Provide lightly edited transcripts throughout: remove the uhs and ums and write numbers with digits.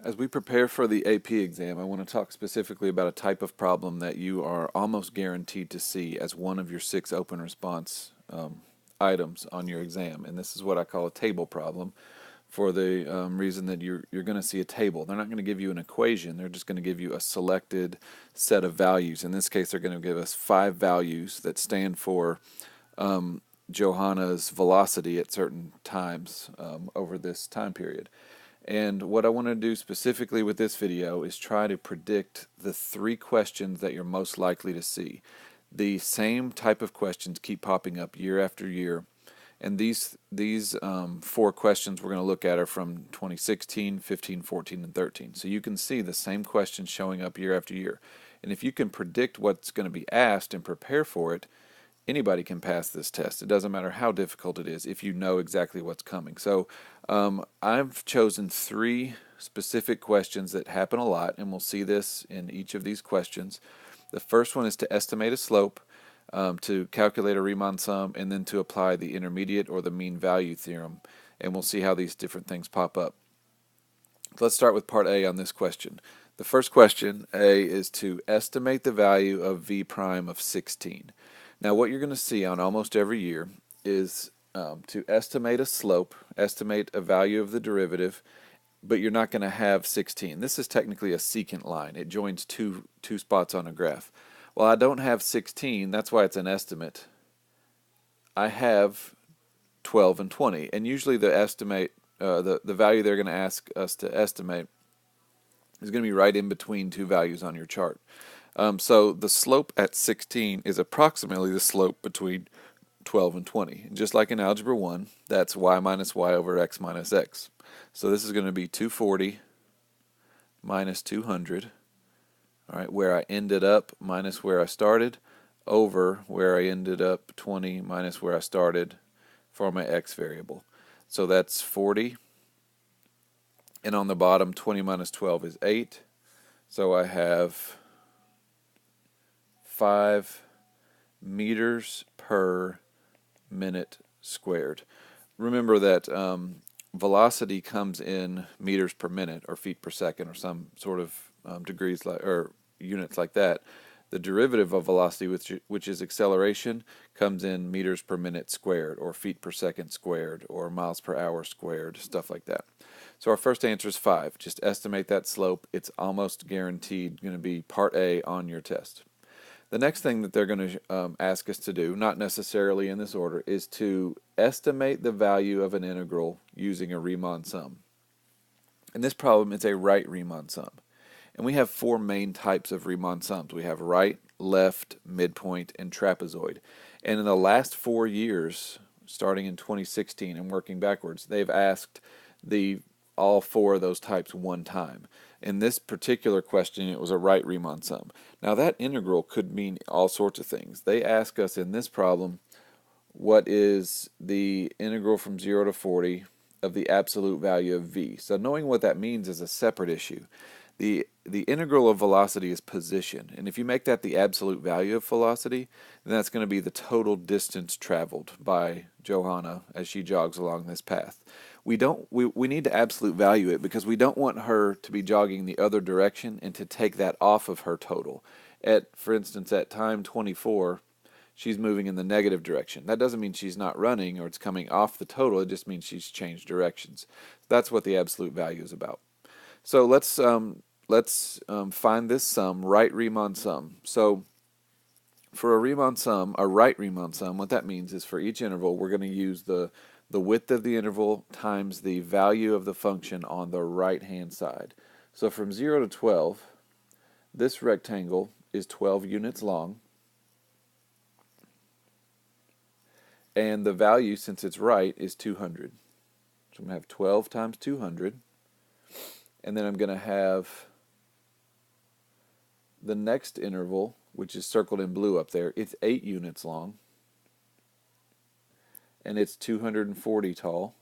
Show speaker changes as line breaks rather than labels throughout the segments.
As we prepare for the AP exam, I want to talk specifically about a type of problem that you are almost guaranteed to see as one of your 6 open response items on your exam. And this is what I call a table problem for the reason that you're going to see a table. They're not going to give you an equation. They're just going to give you a selected set of values. In this case, they're going to give us 5 values that stand for Johanna's velocity at certain times over this time period. And what I want to do specifically with this video is try to predict the 3 questions that you're most likely to see. The same type of questions keep popping up year after year, and these 4 questions we're going to look at are from 2016, 15, 14, and 13. So you can see the same questions showing up year after year. And if you can predict what's going to be asked and prepare for it, anybody can pass this test. It doesn't matter how difficult it is if you know exactly what's coming. So I've chosen 3 specific questions that happen a lot, and we'll see this in each of these questions. The first one is to estimate a slope, to calculate a Riemann sum, and then to apply the intermediate or the mean value theorem. And we'll see how these different things pop up. Let's start with part A on this question. The first question, A, is to estimate the value of v prime of 16. Now what you're going to see on almost every year is to estimate a slope, estimate a value of the derivative, but you're not going to have 16. This is technically a secant line. It joins two spots on a graph. Well, I don't have 16, that's why it's an estimate. I have 12 and 20, and usually the estimate, the value they're going to ask us to estimate is going to be right in between 2 values on your chart. So the slope at 16 is approximately the slope between 12 and 20. And just like in Algebra 1, that's y minus y over x minus x. So this is going to be 240 minus 200, all right, where I ended up minus where I started, over where I ended up 20 minus where I started for my x variable. So that's 40. And on the bottom, 20 minus 12 is 8. So I have 5 meters per minute squared. Remember that velocity comes in meters per minute or feet per second or some sort of degrees or units like that. The derivative of velocity, which is acceleration, comes in meters per minute squared or feet per second squared or miles per hour squared, stuff like that. So our first answer is 5. Just estimate that slope. It's almost guaranteed going to be part A on your test. The next thing that they're going to ask us to do, not necessarily in this order, is to estimate the value of an integral using a Riemann sum. In this problem, it's a right Riemann sum. And we have 4 main types of Riemann sums. We have right, left, midpoint, and trapezoid. And in the last 4 years, starting in 2016 and working backwards, they've asked all 4 of those types one time. In this particular question, it was a right Riemann sum. Now that integral could mean all sorts of things. They ask us in this problem, what is the integral from 0 to 40 of the absolute value of v? So knowing what that means is a separate issue. The integral of velocity is position, and if you make that the absolute value of velocity, then that's going to be the total distance traveled by Johanna as she jogs along this path. We need to absolute value it because we don't want her to be jogging the other direction and to take that off of her total. For instance, at time 24, she's moving in the negative direction. That doesn't mean she's not running or it's coming off the total. It just means she's changed directions. That's what the absolute value is about. So let's find this sum, right Riemann sum. So for a Riemann sum, a right Riemann sum, what that means is for each interval, we're going to use the width of the interval times the value of the function on the right-hand side. So from 0 to 12, this rectangle is 12 units long. And the value, since it's right, is 200. So I'm going to have 12 times 200. And then I'm going to have the next interval, which is circled in blue up there. It's 8 units long. And it's 240 tall.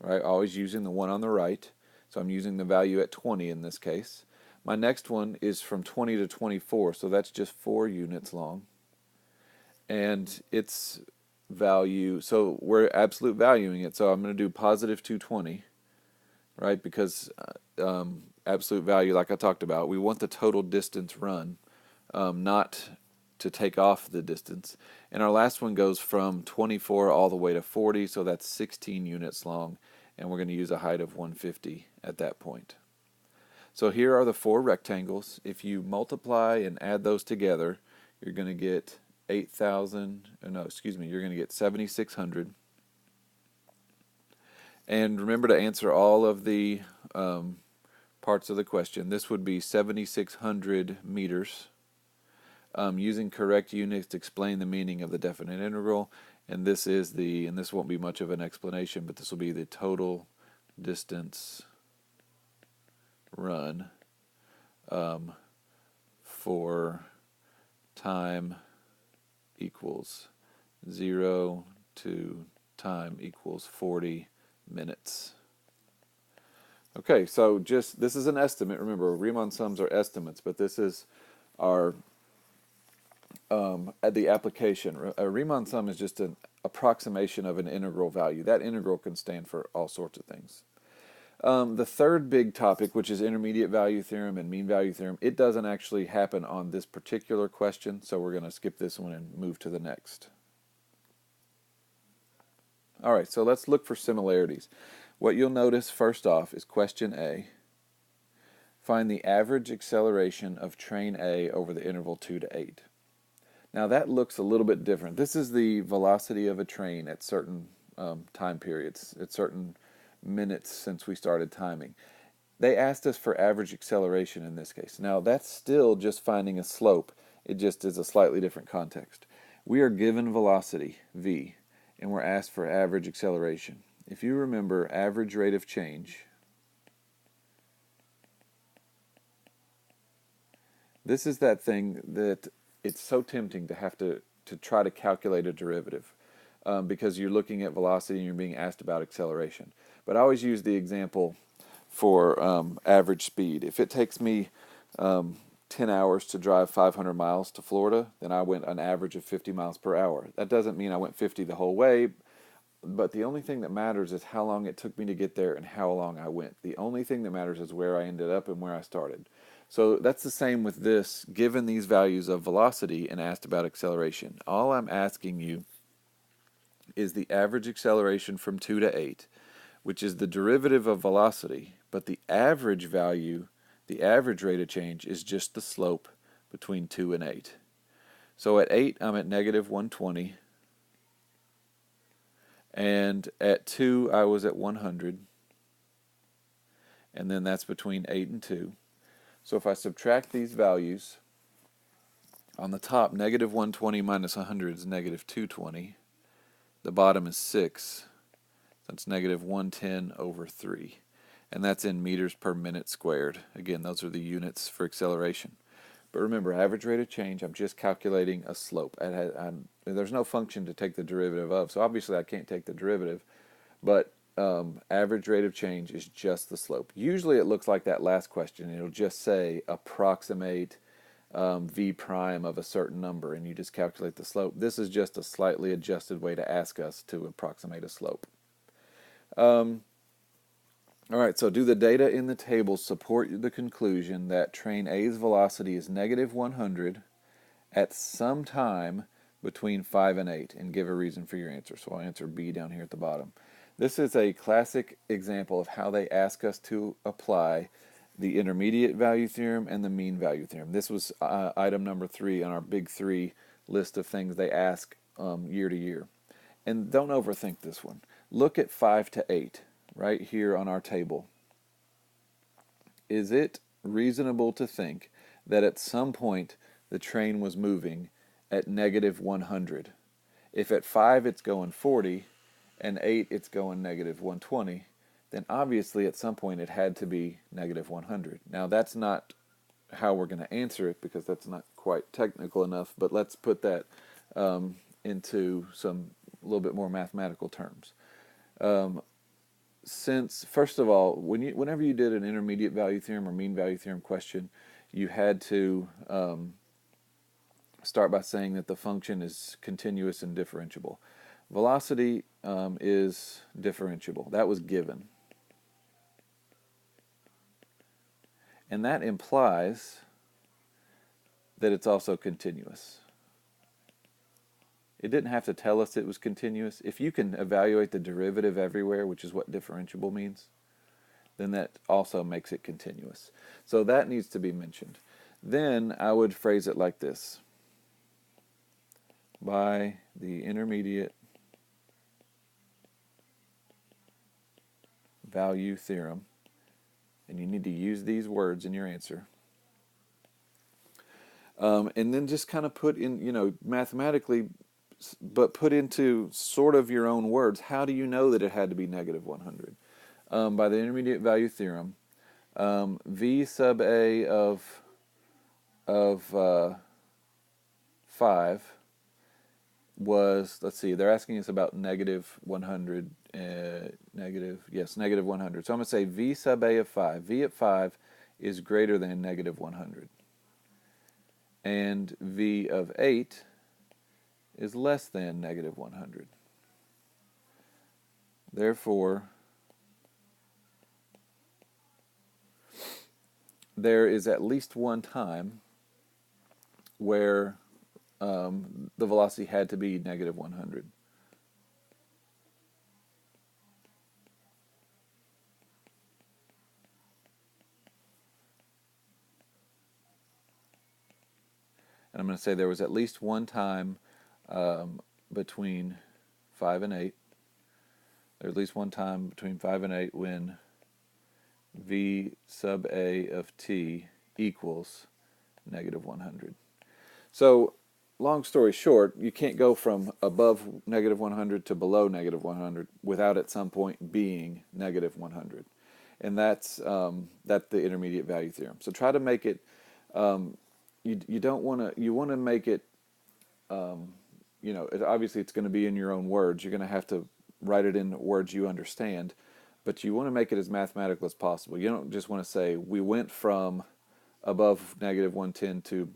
Right? Always using the one on the right. So I'm using the value at 20 in this case. My next one is from 20 to 24, so that's just 4 units long. And its value, so we're absolute valuing it, so I'm going to do positive 220 right? Because absolute value, like I talked about, we want the total distance run, not to take off the distance. And our last one goes from 24 all the way to 40, so that's 16 units long, and we're going to use a height of 150 at that point. So here are the four rectangles. If you multiply and add those together, you're going to get 8,000, no, excuse me, you're going to get 7,600. And remember to answer all of the parts of the question. This would be 7,600 meters. Using correct units, explain the meaning of the definite integral. And this won't be much of an explanation, but this will be the total distance run for time equals 0 to time equals 40 minutes. Okay, so this is an estimate. Remember, Riemann sums are estimates, but this is our the application. A Riemann sum is just an approximation of an integral value. That integral can stand for all sorts of things. The third big topic, which is intermediate value theorem and mean value theorem, it doesn't actually happen on this particular question, so we're going to skip this one and move to the next. All right, so let's look for similarities. What you'll notice first off is question A. Find the average acceleration of train A over the interval 2 to 8. Now that looks a little bit different. This is the velocity of a train at certain time periods, at certain minutes since we started timing. They asked us for average acceleration in this case. Now that's still just finding a slope. It just is a slightly different context. We are given velocity, v, and we're asked for average acceleration. If you remember average rate of change, this is that thing that it's so tempting to have to try to calculate a derivative because you're looking at velocity and you're being asked about acceleration. But I always use the example for average speed. If it takes me 10 hours to drive 500 miles to Florida, then I went an average of 50 miles per hour. That doesn't mean I went 50 the whole way, but the only thing that matters is how long it took me to get there and how long I went. The only thing that matters is where I ended up and where I started. So that's the same with this, given these values of velocity and asked about acceleration. All I'm asking you is the average acceleration from 2 to 8, which is the derivative of velocity, but the average value, the average rate of change, is just the slope between 2 and 8. So at 8, I'm at negative 120, and at 2, I was at 100, and then that's between 8 and 2. So if I subtract these values, on the top, negative 120 minus 100 is negative 220. The bottom is 6. That's negative 110 over 3. And that's in meters per minute squared. Again, those are the units for acceleration. But remember, average rate of change, I'm just calculating a slope. There's no function to take the derivative of, so obviously I can't take the derivative. But average rate of change is just the slope. Usually it looks like that last question. It'll just say approximate v prime of a certain number, and you just calculate the slope. This is just a slightly adjusted way to ask us to approximate a slope. All right, so do the data in the table support the conclusion that train A's velocity is negative 100 at some time between 5 and 8, and give a reason for your answer. So I'll answer B down here at the bottom. This is a classic example of how they ask us to apply the intermediate value theorem and the mean value theorem. This was item number 3 on our big 3 list of things they ask year to year. And don't overthink this one. Look at 5 to 8 right here on our table. Is it reasonable to think that at some point the train was moving at negative 100? If at 5 it's going 40 and 8 it's going negative 120, then obviously at some point it had to be negative 100. Now that's not how we're going to answer it because that's not quite technical enough, but let's put that into some a little bit more mathematical terms. Since, first of all, whenever you did an intermediate value theorem or mean value theorem question, you had to start by saying that the function is continuous and differentiable. Velocity is differentiable. That was given. And that implies that it's also continuous. It didn't have to tell us it was continuous. If you can evaluate the derivative everywhere, which is what differentiable means, then that also makes it continuous. So that needs to be mentioned. Then I would phrase it like this. By the intermediate value theorem, and you need to use these words in your answer. And then just kind of put in, mathematically, but put into sort of your own words. How do you know that it had to be negative 100? By the intermediate value theorem, V sub A of 5 was, let's see, they're asking us about negative 100, negative 100. So I'm going to say V sub A of 5. V at 5 is greater than negative 100. And V of 8 is less than negative 100. Therefore, there is at least one time where the velocity had to be negative 100. And I'm going to say there was at least one time between 5 and 8. There's at least one time between 5 and 8 when V sub A of t equals negative 100. So, long story short, you can't go from above negative 100 to below negative 100 without at some point being negative 100. And that's the intermediate value theorem. So try to make it, you don't want to, you want to make it, obviously it's going to be in your own words. You're going to have to write it in words you understand, but you want to make it as mathematical as possible. You don't just want to say, we went from above negative 110 to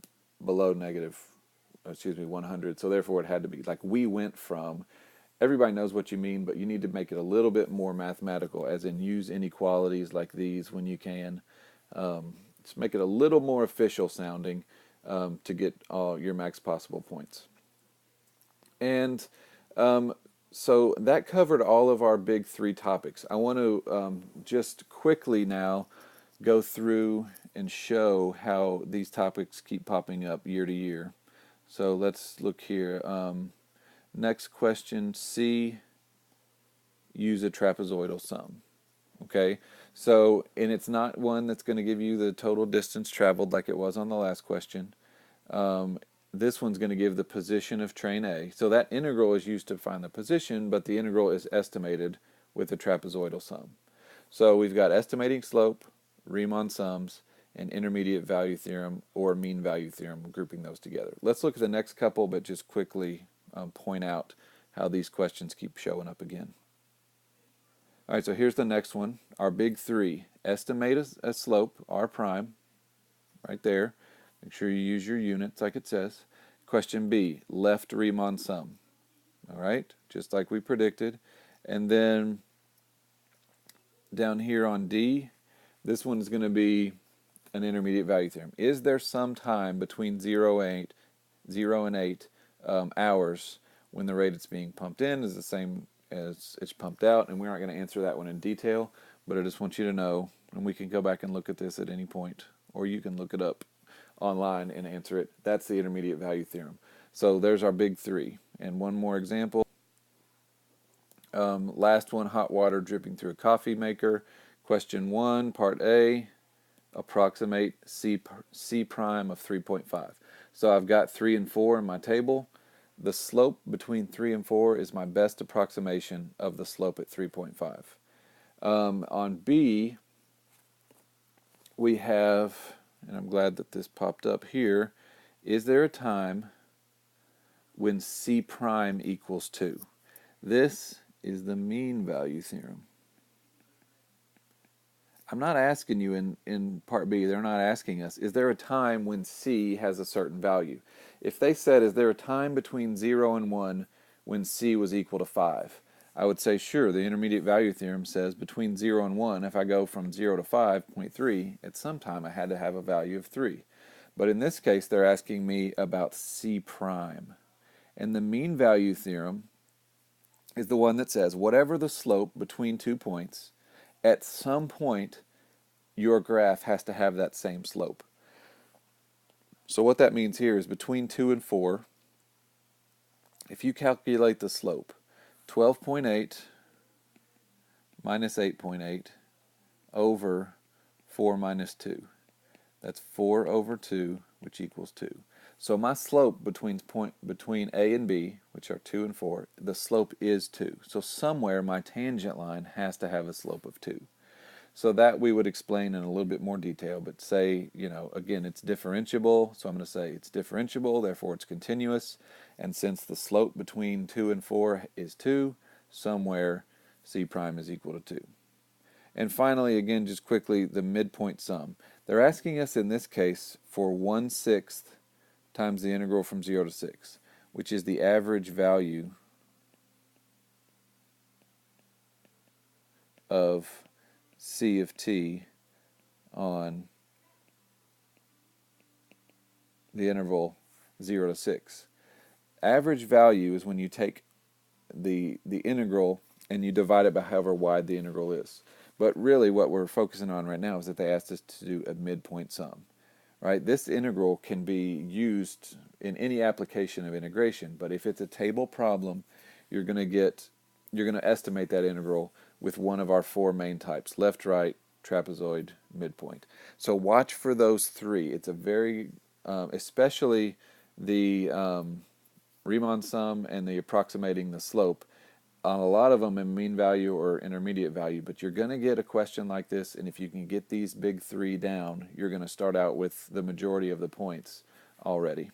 below 100, so therefore it had to be, like, we went from, everybody knows what you mean, but you need to make it a little bit more mathematical, as in use inequalities like these when you can. Just make it a little more official sounding to get all your max possible points. And so that covered all of our big three topics. I want to just quickly now go through and show how these topics keep popping up year to year. So let's look here. Next question, C, use a trapezoidal sum. Okay, so, and it's not one that's going to give you the total distance traveled like it was on the last question. This one's going to give the position of train A. So that integral is used to find the position, but the integral is estimated with the trapezoidal sum. So we've got estimating slope, Riemann sums, and intermediate value theorem or mean value theorem, grouping those together. Let's look at the next couple, but just quickly point out how these questions keep showing up again. All right, so here's the next one. Our big three. Estimate a slope, R prime, right there. Make sure you use your units like it says. Question B, left Riemann sum. All right, just like we predicted. And then down here on D, this one is going to be an intermediate value theorem. Is there some time between 0 and 8 hours when the rate it's being pumped in is the same as it's pumped out? And we're not going to answer that one in detail, but I just want you to know, and we can go back and look at this at any point, or you can look it up online and answer it. That's the intermediate value theorem. So there's our big three. And one more example. Last one, hot water dripping through a coffee maker. Question 1, part A, approximate C prime of 3.5. So I've got 3 and 4 in my table. The slope between 3 and 4 is my best approximation of the slope at 3.5. On B, we have, and I'm glad that this popped up here, is there a time when C prime equals 2? This is the mean value theorem. I'm not asking you in part B, they're not asking us, is there a time when C has a certain value? If they said, is there a time between 0 and 1 when C was equal to 5? I would say, sure, the intermediate value theorem says between 0 and 1, if I go from 0 to 5.3, at some time I had to have a value of 3. But in this case, they're asking me about C prime. And the mean value theorem is the one that says whatever the slope between 2 points, at some point your graph has to have that same slope. So what that means here is between 2 and 4, if you calculate the slope, 12.8 minus 8.8 over 4 minus 2. That's 4 over 2, which equals 2. So my slope between A and B, which are 2 and 4, the slope is 2. So somewhere my tangent line has to have a slope of 2. So that we would explain in a little bit more detail, but say, again, it's differentiable, so I'm going to say it's differentiable, therefore it's continuous, and since the slope between 2 and 4 is 2, somewhere C prime is equal to 2. And finally, again, just quickly, the midpoint sum. They're asking us in this case for 1/6 times the integral from 0 to 6, which is the average value of C of t on the interval 0 to 6. Average value is when you take the integral and you divide it by however wide the integral is. But really what we're focusing on right now is that they asked us to do a midpoint sum. Right? This integral can be used in any application of integration, but if it's a table problem, you're going to estimate that integral with one of our 4 main types: left, right, trapezoid, midpoint. So watch for those 3. It's a very, especially the Riemann sum and the approximating the slope, on a lot of them in mean value or intermediate value, but you're going to get a question like this, and if you can get these big 3 down, you're going to start out with the majority of the points already.